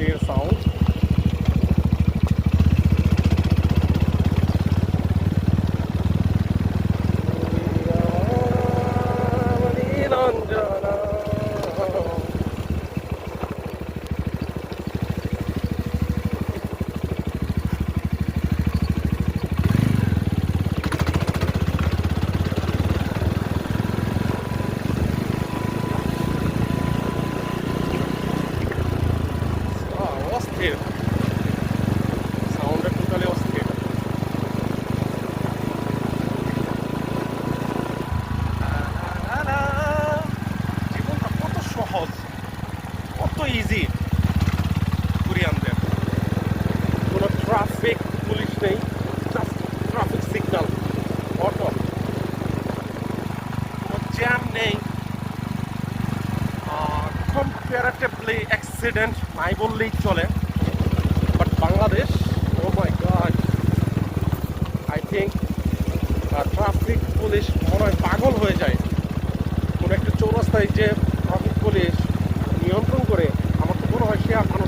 গাড়ির সাউন্ড। অস্থির সাউন্ডটা, টোটালি অস্থির। জীবনটা কত সহজ, কত ইজি কোরিয়ানদের। কোনো ট্রাফিক পুলিশ নেই, জাস্ট ট্রাফিক সিগন্যাল, অটো, কোনো জ্যাম নেই, কম্পারেটিভলি অ্যাক্সিডেন্ট নাই বললেই চলে। But Bangladesh, oh my God, I think traffic police মনে হয় পাগল হয়ে যায়। কোনো একটা চৌরাস্তায় যে ট্রাফিক পুলিশ নিয়ন্ত্রণ করে, আমার তো মনে হয় সে আর মানুষ